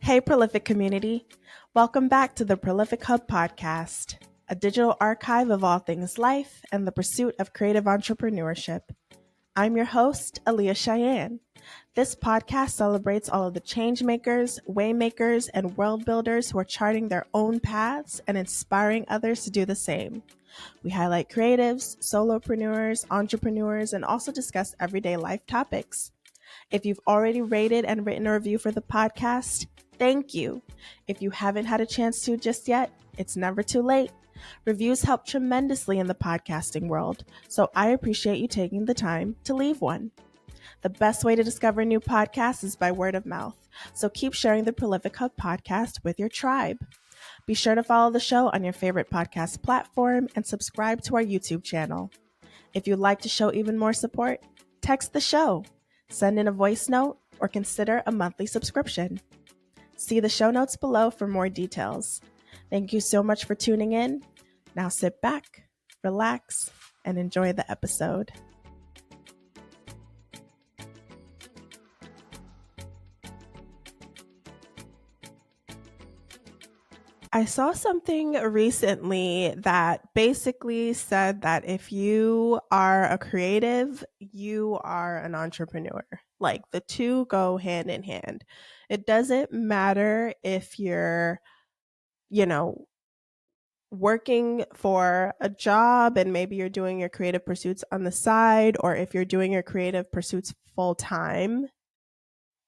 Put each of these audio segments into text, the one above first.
Hey, Prolific community. Welcome back to the Prolific Hub podcast, a digital archive of all things life and the pursuit of creative entrepreneurship. I'm your host, Aaliyah Cheyenne. This podcast celebrates all of the change makers, way makers, and world builders who are charting their own paths and inspiring others to do the same. We highlight creatives, solopreneurs, entrepreneurs, and also discuss everyday life topics. If you've already rated and written a review for the podcast, thank you. If you haven't had a chance to just yet, it's never too late. Reviews help tremendously in the podcasting world, so I appreciate you taking the time to leave one. The best way to discover new podcasts is by word of mouth, so keep sharing the Prolific Hub podcast with your tribe. Be sure to follow the show on your favorite podcast platform and subscribe to our YouTube channel. If you'd like to show even more support, text the show, send in a voice note, or consider a monthly subscription. See the show notes below for more details. Thank you so much for tuning in. Now sit back, relax, and enjoy the episode. I saw something recently that basically said that if you are a creative, you are an entrepreneur. Like the two go hand in hand. It doesn't matter if you're, working for a job and maybe you're doing your creative pursuits on the side, or if you're doing your creative pursuits full time.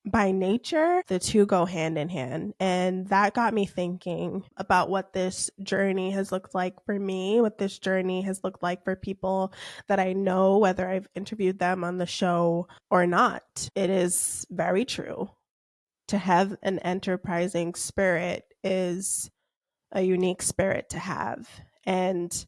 By nature, the two go hand in hand. And that got me thinking about what this journey has looked like for me, what this journey has looked like for people that I know, whether I've interviewed them on the show or not. It is very true. To have an enterprising spirit is a unique spirit to have. And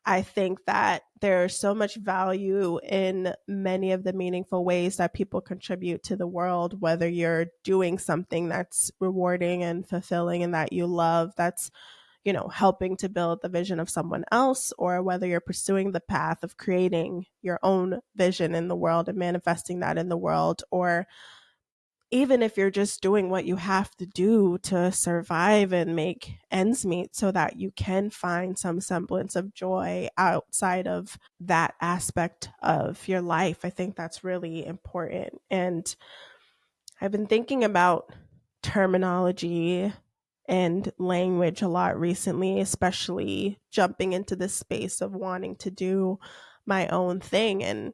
I think that there's so much value in many of the meaningful ways that people contribute to the world, whether you're doing something that's rewarding and fulfilling and that you love, that's, helping to build the vision of someone else, or whether you're pursuing the path of creating your own vision in the world and manifesting that in the world, or even if you're just doing what you have to do to survive and make ends meet so that you can find some semblance of joy outside of that aspect of your life. I think that's really important. And I've been thinking about terminology and language a lot recently, especially jumping into this space of wanting to do my own thing. And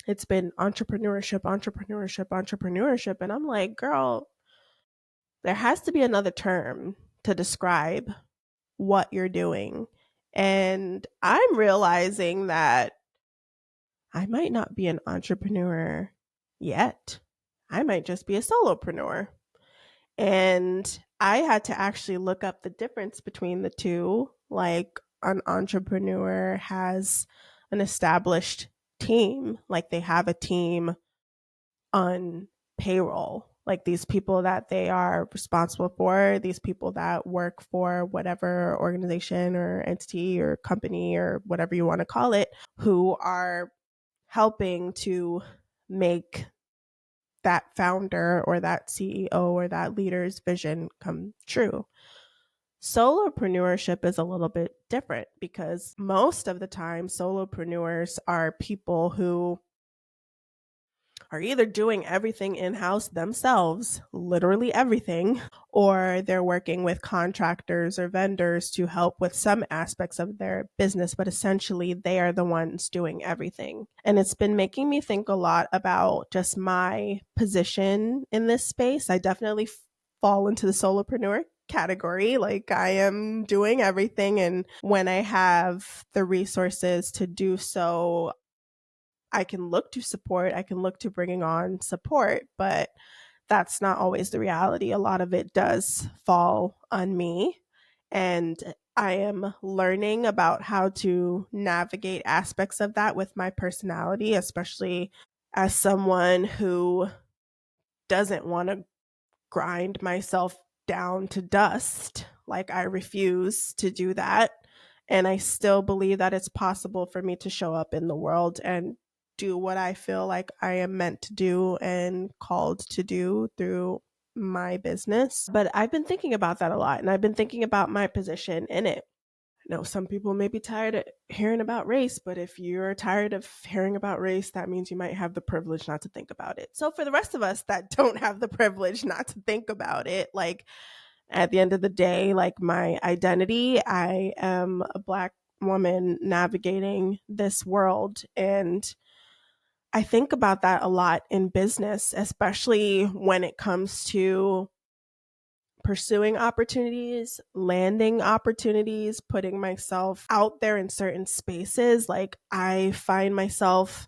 it's been entrepreneurship. And I'm like, girl, there has to be another term to describe what you're doing. And I'm realizing that I might not be an entrepreneur yet. I might just be a solopreneur. And I had to actually look up the difference between the two. Like, an entrepreneur has an established team, like they have a team on payroll, like these people that they are responsible for, these people that work for whatever organization or entity or company or whatever you want to call it, who are helping to make that founder or that CEO or that leader's vision come true. Solopreneurship is a little bit different because most of the time solopreneurs are people who are either doing everything in-house themselves, literally everything, or they're working with contractors or vendors to help with some aspects of their business, but essentially they are the ones doing everything. And it's been making me think a lot about just my position in this space. I definitely fall into the solopreneur category. Like, I am doing everything, and when I have the resources to do so, I can look to support, I can look to bringing on support, but that's not always the reality. A lot of it does fall on me. And I am learning about how to navigate aspects of that with my personality, especially as someone who doesn't want to grind myself down to dust. Like, I refuse to do that. And I still believe that it's possible for me to show up in the world and do what I feel like I am meant to do and called to do through my business. But I've been thinking about that a lot, and I've been thinking about my position in it. I know some people may be tired of hearing about race, but if you're tired of hearing about race, that means you might have the privilege not to think about it. So for the rest of us that don't have the privilege not to think about it, like at the end of the day, like my identity, I am a Black woman navigating this world. And I think about that a lot in business, especially when it comes to pursuing opportunities, landing opportunities, putting myself out there in certain spaces. Like I find myself,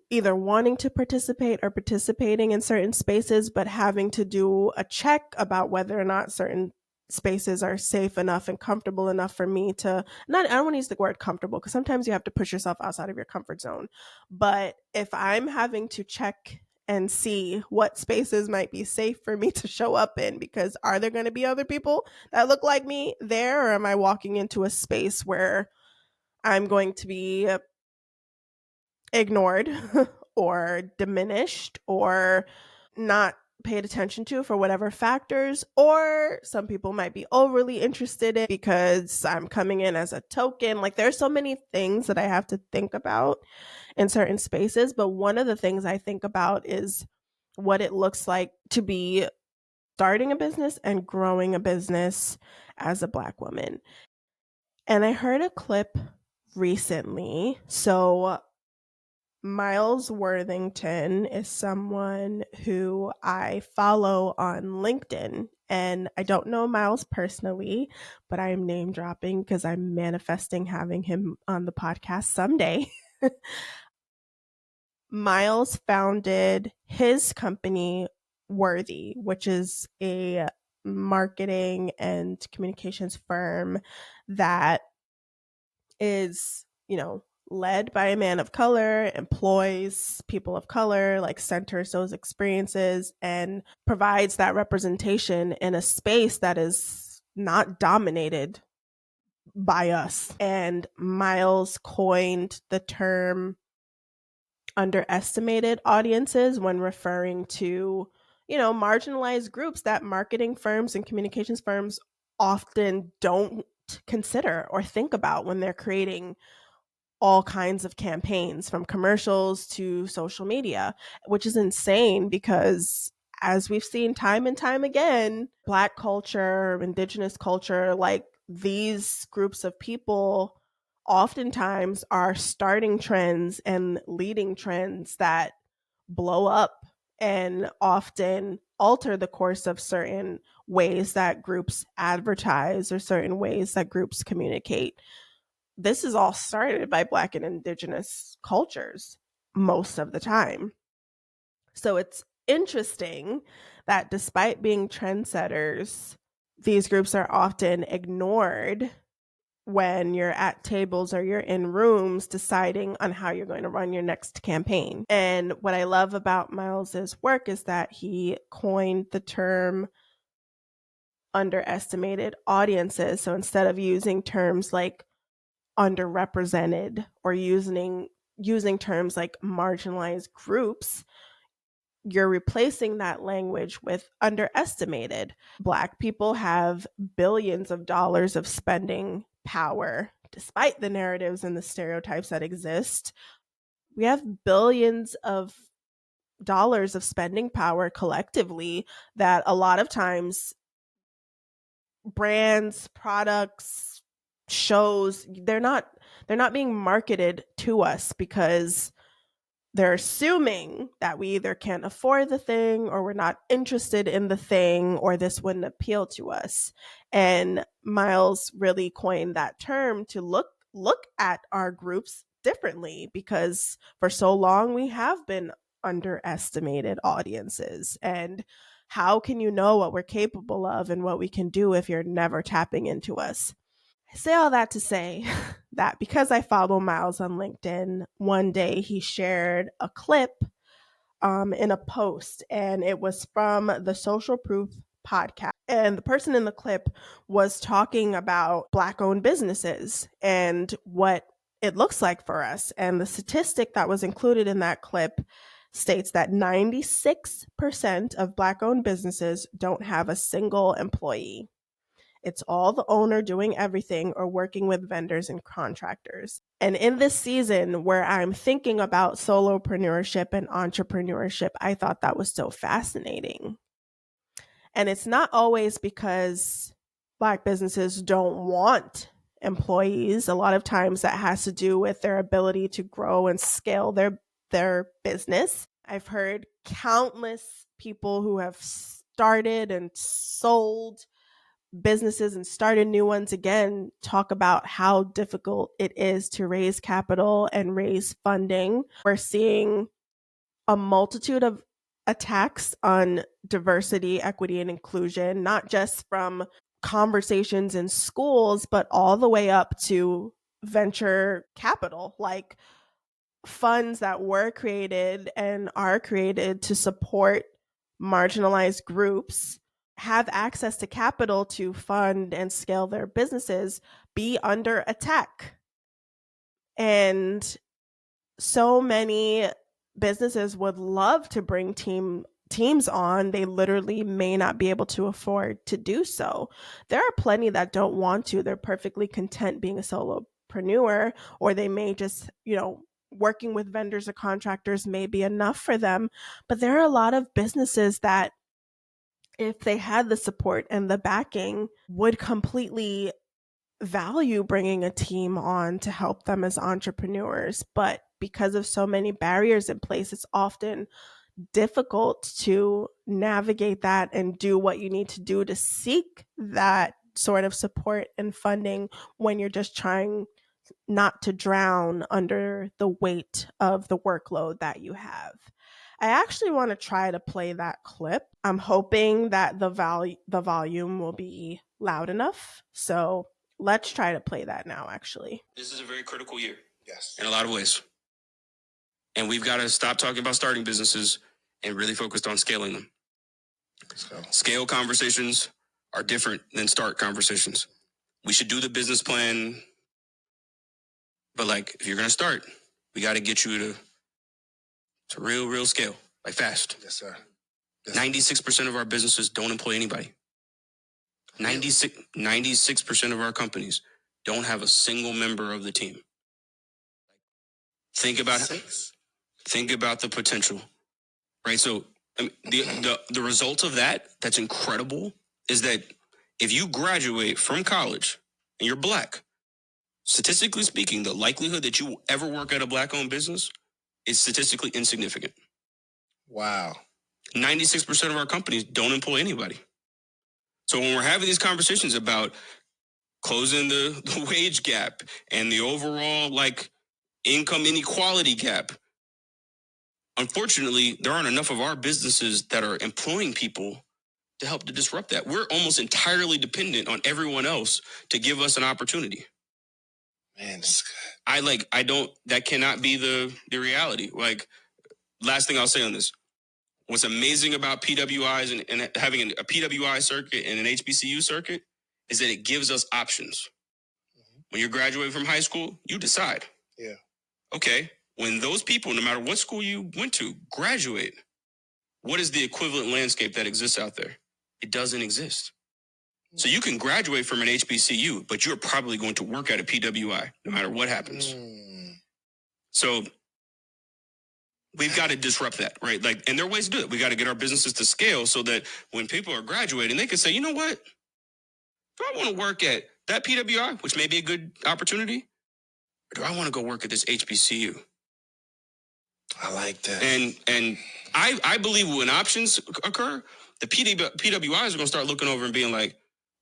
either wanting to participate or participating in certain spaces, but having to do a check about whether or not certain spaces are safe enough and comfortable enough for me to not, I don't want to use the word comfortable because sometimes you have to push yourself outside of your comfort zone. But if I'm having to check and see what spaces might be safe for me to show up in, because are there going to be other people that look like me there, or am I walking into a space where I'm going to be ignored or diminished or not paid attention to for whatever factors, or some people might be overly interested in because I'm coming in as a token. Like there's so many things that I have to think about in certain spaces, but one of the things I think about is what it looks like to be starting a business and growing a business as a Black woman. And I heard a clip recently. So Miles Worthington is someone who I follow on LinkedIn. And I don't know Miles personally, but I am name dropping because I'm manifesting having him on the podcast someday. Miles founded his company, Worthy, which is a marketing and communications firm that is, led by a man of color, employs people of color, like centers those experiences and provides that representation in a space that is not dominated by us. And Miles coined the term underestimated audiences when referring to, marginalized groups that marketing firms and communications firms often don't consider or think about when they're creating all kinds of campaigns, from commercials to social media, which is insane because as we've seen time and time again, Black culture, Indigenous culture, like these groups of people oftentimes are starting trends and leading trends that blow up and often alter the course of certain ways that groups advertise or certain ways that groups communicate. This is all started by Black and Indigenous cultures most of the time. So it's interesting that despite being trendsetters, these groups are often ignored when you're at tables or you're in rooms deciding on how you're going to run your next campaign. And what I love about Miles's work is that he coined the term underestimated audiences. So instead of using terms like underrepresented or using terms like marginalized groups, you're replacing that language with underestimated. Black people have billions of dollars of spending power despite the narratives and the stereotypes that exist. We have billions of dollars of spending power collectively that a lot of times brands, products, shows, they're not being marketed to us because they're assuming that we either can't afford the thing or we're not interested in the thing or this wouldn't appeal to us. And Miles really coined that term to look at our groups differently, because for so long we have been underestimated audiences. And how can you know what we're capable of and what we can do if you're never tapping into us? I say all that to say that because I follow Miles on LinkedIn, one day he shared a clip in a post, and it was from the Social Proof podcast. And the person in the clip was talking about Black owned businesses and what it looks like for us. And the statistic that was included in that clip states that 96% of Black-owned businesses don't have a single employee. It's all the owner doing everything or working with vendors and contractors. And in this season where I'm thinking about solopreneurship and entrepreneurship, I thought that was so fascinating. And it's not always because Black businesses don't want employees. A lot of times that has to do with their ability to grow and scale their business. I've heard countless people who have started and sold businesses and started new ones again talk about how difficult it is to raise capital and raise funding. We're seeing a multitude of attacks on diversity, equity, and inclusion, not just from conversations in schools, but all the way up to venture capital, like funds that were created and are created to support marginalized groups have access to capital to fund and scale their businesses be under attack. And so many businesses would love to bring teams on. They literally may not be able to afford to do so. There are plenty that don't want to. They're perfectly content being a solopreneur, or they may just, working with vendors or contractors may be enough for them. But there are a lot of businesses that, if they had the support and the backing, would completely value bringing a team on to help them as entrepreneurs. But because of so many barriers in place, it's often difficult to navigate that and do what you need to do to seek that sort of support and funding when you're just trying not to drown under the weight of the workload that you have. I actually want to try to play that clip. I'm hoping that the volume will be loud enough. So let's try to play that now, actually. This is a very critical year. Yes. In a lot of ways. And we've got to stop talking about starting businesses and really focus on scaling them. Scale conversations are different than start conversations. We should do the business plan, but if you're going to start, we got to get you to real scale, fast. Yes, sir. 96% of our businesses don't employ anybody. 96% of our companies don't have a single member of the team. Think about the potential, right? So the result of that's incredible, is that if you graduate from college and you're Black, statistically speaking, the likelihood that you will ever work at a Black-owned business is statistically insignificant. Wow. 96% of our companies don't employ anybody. So when we're having these conversations about closing the wage gap and the overall income inequality gap, unfortunately, there aren't enough of our businesses that are employing people to help to disrupt that. We're almost entirely dependent on everyone else to give us an opportunity. Man, that cannot be the reality. Last thing I'll say on this. What's amazing about PWIs and having a PWI circuit and an HBCU circuit is that it gives us options. Mm-hmm. When you're graduating from high school, you decide. Yeah. Okay, when those people, no matter what school you went to, graduate, what is the equivalent landscape that exists out there? It doesn't exist. So you can graduate from an HBCU, but you're probably going to work at a PWI, no matter what happens. So we've got to disrupt that, right? And there are ways to do it. We got to get our businesses to scale so that when people are graduating, they can say, you know what? Do I want to work at that PWI, which may be a good opportunity? Or do I want to go work at this HBCU? I like that. And I believe when options occur, the PWIs are going to start looking over and being like,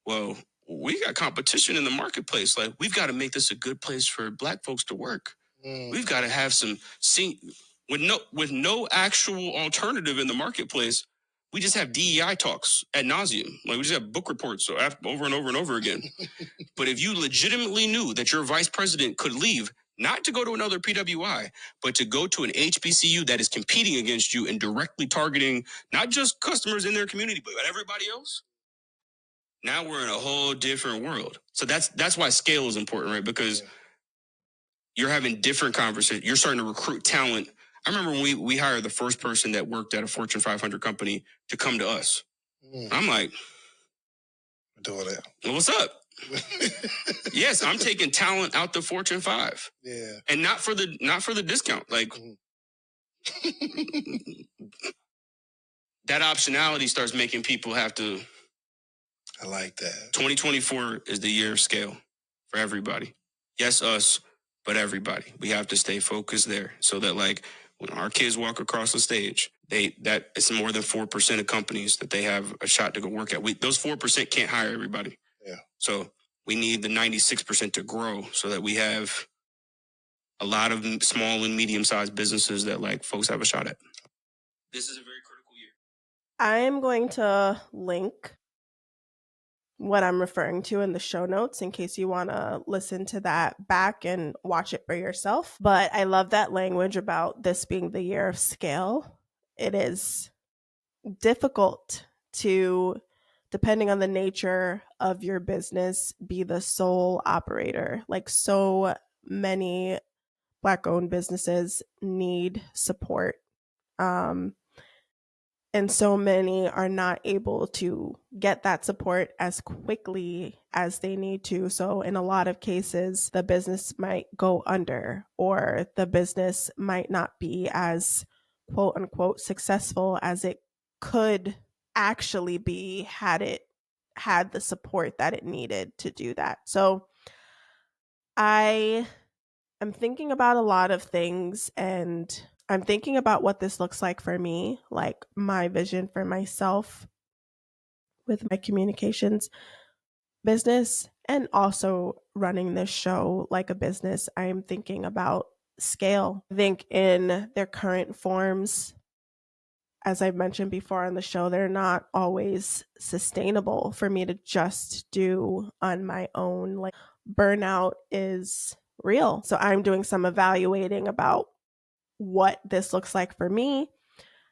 well, we got competition in the marketplace. We've got to make this a good place for Black folks to work. We've got to have with no actual alternative in the marketplace. We just have DEI talks ad nauseum. We just have book reports over and over and over again. But if you legitimately knew that your vice president could leave, not to go to another PWI, but to go to an HBCU that is competing against you and directly targeting not just customers in their community, but everybody else, now we're in a whole different world. So that's why scale is important, right? Because you're having different conversations. You're starting to recruit talent I remember when we hired the first person that worked at a Fortune 500 company to come to us. I'm like, doing it. Well, what's up? Yes, I'm taking talent out the Fortune 5. Yeah. And not for the discount. Like that optionality starts making people have to. I like that. 2024 is the year of scale for everybody. Yes, us, but everybody. We have to stay focused there so that like when our kids walk across the stage, that it's more than 4% of companies that they have a shot to go work at. Those 4% can't hire everybody. Yeah. So we need the 96% to grow so that we have a lot of small and medium-sized businesses that like folks have a shot at. This is a very critical year. I am going to link what I'm referring to in the show notes in case you want to listen to that back and watch it for yourself. But I love that language about this being the year of scale. It is difficult to, depending on the nature of your business, be the sole operator. Like so many Black owned businesses need support. And so many are not able to get that support as quickly as they need to. So, in a lot of cases, the business might go under, or the business might not be as quote unquote successful as it could actually be had it had the support that it needed to do that. So, I am thinking about a lot of things, and I'm thinking about what this looks like for me, like my vision for myself with my communications business, and also running this show like a business. I'm thinking about scale. I think in their current forms, as I've mentioned before on the show, they're not always sustainable for me to just do on my own. Like burnout is real. So I'm doing some evaluating about what this looks like for me,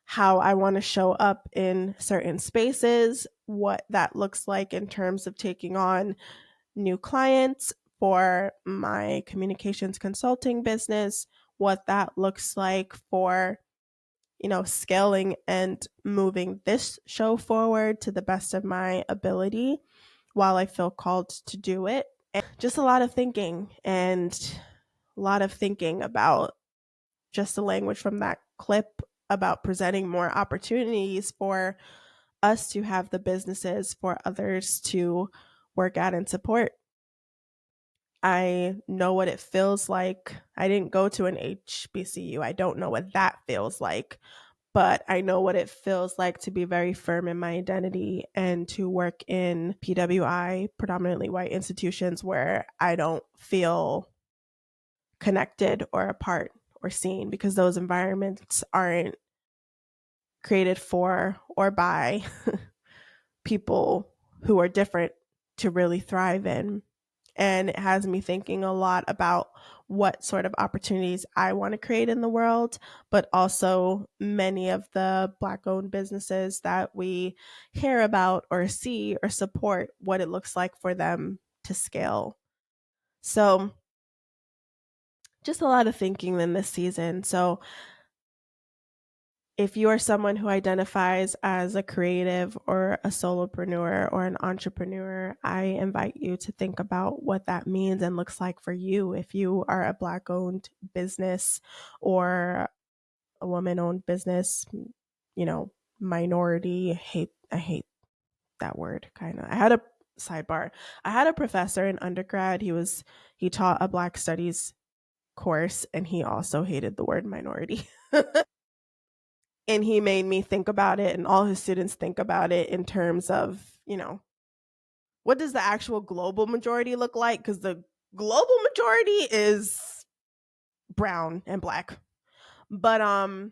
how I want to show up in certain spaces, what that looks like in terms of taking on new clients for my communications consulting business, what that looks like for, scaling and moving this show forward to the best of my ability while I feel called to do it. And just a lot of thinking and a lot of thinking about just the language from that clip about presenting more opportunities for us to have the businesses for others to work at and support. I know what it feels like. I didn't go to an HBCU. I don't know what that feels like, but I know what it feels like to be very firm in my identity and to work in PWI, predominantly white institutions, where I don't feel connected or a part or seen, because those environments aren't created for or by people who are different to really thrive in. And it has me thinking a lot about what sort of opportunities I want to create in the world, but also many of the Black owned businesses that we hear about or see or support, what it looks like for them to scale. So just a lot of thinking in this season. So if you are someone who identifies as a creative or a solopreneur or an entrepreneur, I invite you to think about what that means and looks like for you. If you are a Black owned business or a woman owned business, minority, I hate that word kind of. I had a sidebar. I had a professor in undergrad. He taught a Black studies course, and he also hated the word minority. And he made me think about it, and all his students think about it in terms of, what does the actual global majority look like? Because the global majority is brown and Black. But for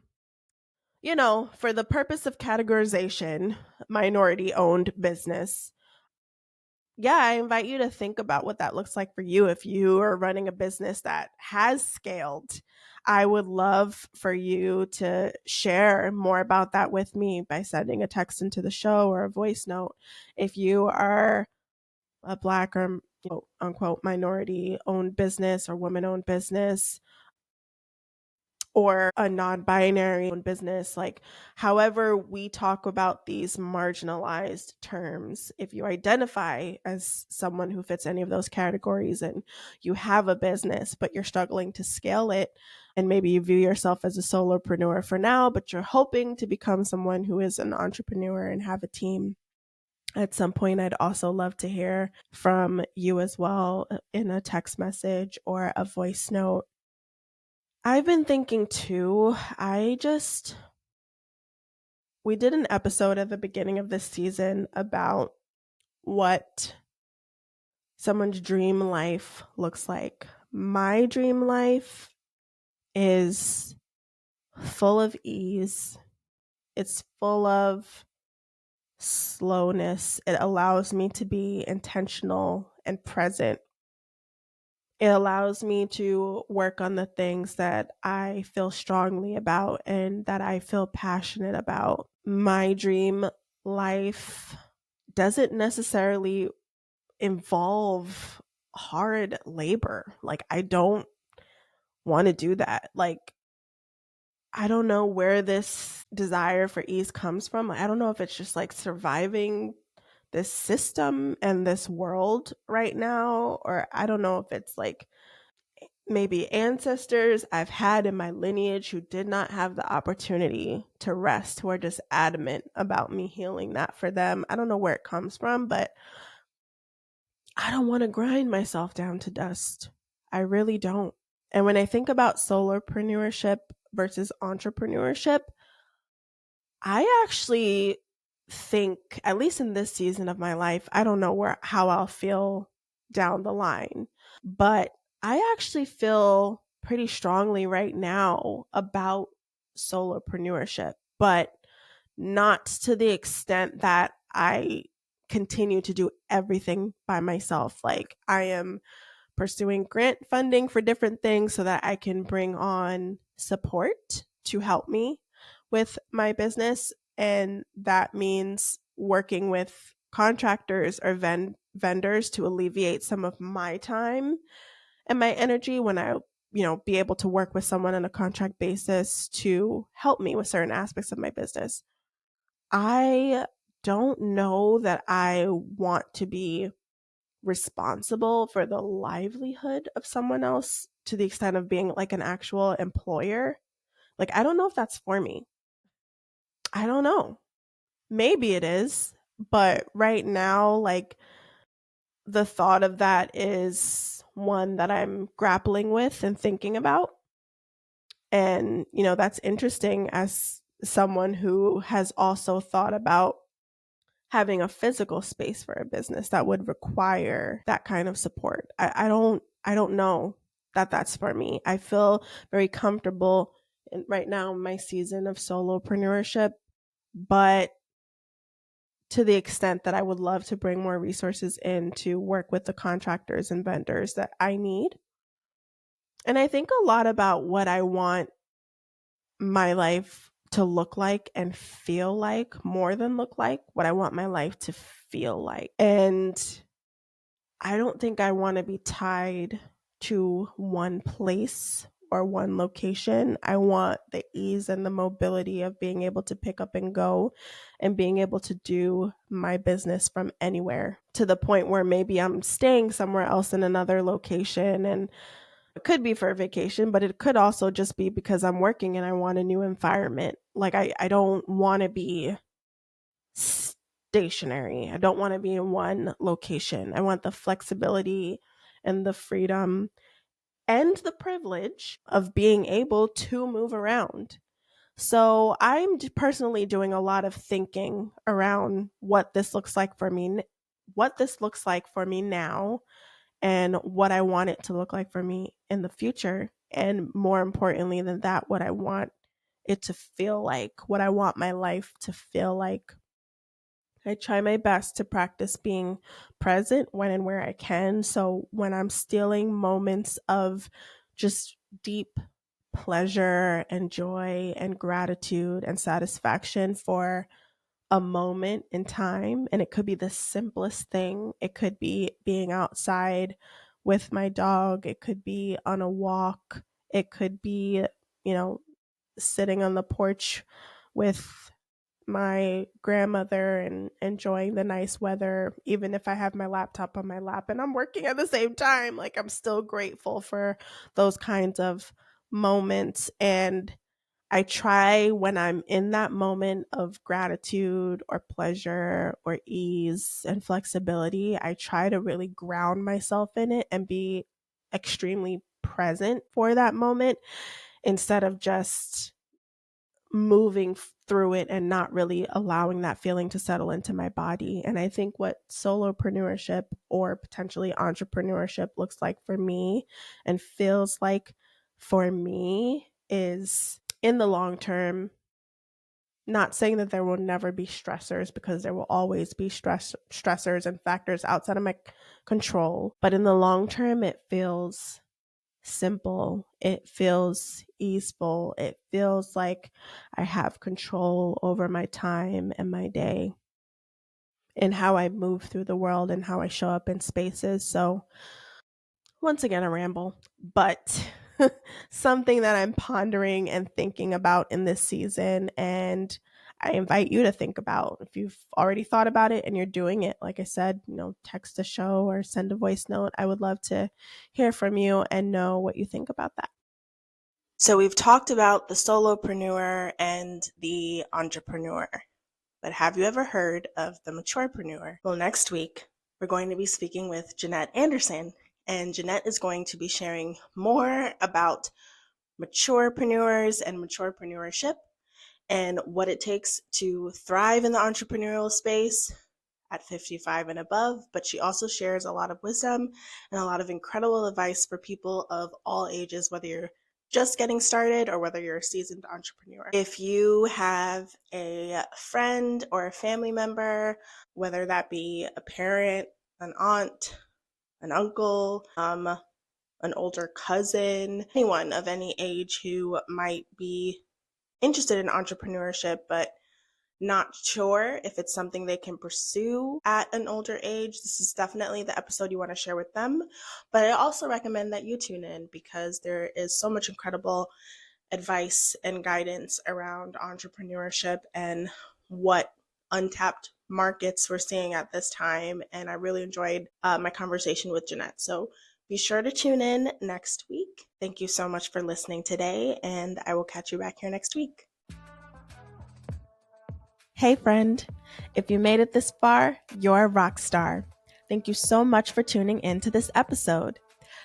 the purpose of categorization, minority owned business, yeah, I invite you to think about what that looks like for you if you are running a business that has scaled. I would love for you to share more about that with me by sending a text into the show or a voice note. If you are a Black or unquote minority owned business or woman owned business, or a non-binary business, like however we talk about these marginalized terms. If you identify as someone who fits any of those categories and you have a business but you're struggling to scale it, and maybe you view yourself as a solopreneur for now, but you're hoping to become someone who is an entrepreneur and have a team at some point, I'd also love to hear from you as well in a text message or a voice note. I've been thinking too, we did an episode at the beginning of this season about what someone's dream life looks like. My dream life is full of ease. It's full of slowness. It allows me to be intentional and present. It allows me to work on the things that I feel strongly about and that I feel passionate about. My dream life doesn't necessarily involve hard labor. Like, I don't want to do that. Like, I don't know where this desire for ease comes from. I don't know if it's just like surviving this system and this world right now, or I don't know if it's like maybe ancestors I've had in my lineage who did not have the opportunity to rest, who are just adamant about me healing that for them. I don't know where it comes from, but I don't want to grind myself down to dust. I really don't. And when I think about solopreneurship versus entrepreneurship, I actually think, at least in this season of my life, I don't know how I'll feel down the line, but I actually feel pretty strongly right now about solopreneurship, but not to the extent that I continue to do everything by myself. Like, I am pursuing grant funding for different things so that I can bring on support to help me with my business. And that means working with contractors or vendors to alleviate some of my time and my energy when I, be able to work with someone on a contract basis to help me with certain aspects of my business. I don't know that I want to be responsible for the livelihood of someone else to the extent of being like an actual employer. Like, I don't know if that's for me. I don't know. Maybe it is, but right now, like, the thought of that is one that I'm grappling with and thinking about. And, that's interesting as someone who has also thought about having a physical space for a business that would require that kind of support. I don't know that that's for me. I feel very comfortable right now in my season of solopreneurship, but to the extent that I would love to bring more resources in to work with the contractors and vendors that I need. And I think a lot about what I want my life to look like and feel like, more than look like, what I want my life to feel like. And I don't think I want to be tied to one place or one location. I want the ease and the mobility of being able to pick up and go and being able to do my business from anywhere, to the point where maybe I'm staying somewhere else in another location, and it could be for a vacation, but it could also just be because I'm working and I want a new environment. Like, I don't want to be stationary. I don't want to be in one location. I want the flexibility and the freedom and the privilege of being able to move around. So I'm personally doing a lot of thinking around what this looks like for me, now, and what I want it to look like for me in the future. And more importantly than that, what I want it to feel like, what I want my life to feel like. I try my best to practice being present when and where I can. So when I'm stealing moments of just deep pleasure and joy and gratitude and satisfaction for a moment in time, and it could be the simplest thing. It could be being outside with my dog. It could be on a walk. It could be, sitting on the porch with my grandmother and enjoying the nice weather, even if I have my laptop on my lap and I'm working at the same time. Like, I'm still grateful for those kinds of moments. And I try, when I'm in that moment of gratitude or pleasure or ease and flexibility, I try to really ground myself in it and be extremely present for that moment instead of just moving through it and not really allowing that feeling to settle into my body. And I think what solopreneurship or potentially entrepreneurship looks like for me and feels like for me is, in the long term, not saying that there will never be stressors, because there will always be stressors and factors outside of my control. But in the long term, it feels simple. It feels easeful. It feels like I have control over my time and my day and how I move through the world and how I show up in spaces. So, once again, a ramble, but something that I'm pondering and thinking about in this season. And I invite you to think about, if you've already thought about it and you're doing it. Like I said, text a show or send a voice note. I would love to hear from you and know what you think about that. So we've talked about the solopreneur and the entrepreneur, but have you ever heard of the maturepreneur? Well, next week, we're going to be speaking with Jeanette Anderson, and Jeanette is going to be sharing more about maturepreneurs and maturepreneurship and what it takes to thrive in the entrepreneurial space at 55 and above. But she also shares a lot of wisdom and a lot of incredible advice for people of all ages, whether you're just getting started or whether you're a seasoned entrepreneur. If you have a friend or a family member, whether that be a parent, an aunt, an uncle, an older cousin, anyone of any age who might be interested in entrepreneurship but not sure if it's something they can pursue at an older age, this is definitely the episode you want to share with them. But I also recommend that you tune in, because there is so much incredible advice and guidance around entrepreneurship and what untapped markets we're seeing at this time. And I really enjoyed my conversation with Jeanette. So be sure to tune in next week. Thank you so much for listening today, and I will catch you back here next week. Hey friend, if you made it this far, you're a rock star. Thank you so much for tuning in to this episode.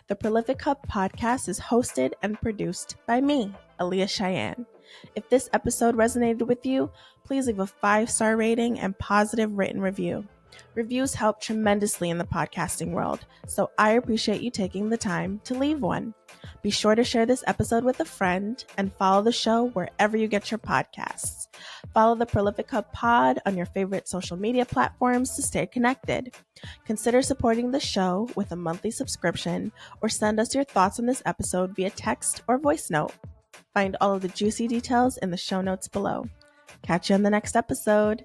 The Prolific Hub podcast is hosted and produced by me, Aaliyah Cheyenne. If this episode resonated with you, please leave a 5-star rating and positive written review. Reviews help tremendously in the podcasting world, so I appreciate you taking the time to leave one. Be sure to share this episode with a friend and follow the show wherever you get your podcasts. Follow the Prolific Hub Pod on your favorite social media platforms to stay connected. Consider supporting the show with a monthly subscription, or send us your thoughts on this episode via text or voice note. Find all of the juicy details in the show notes below. Catch you on the next episode.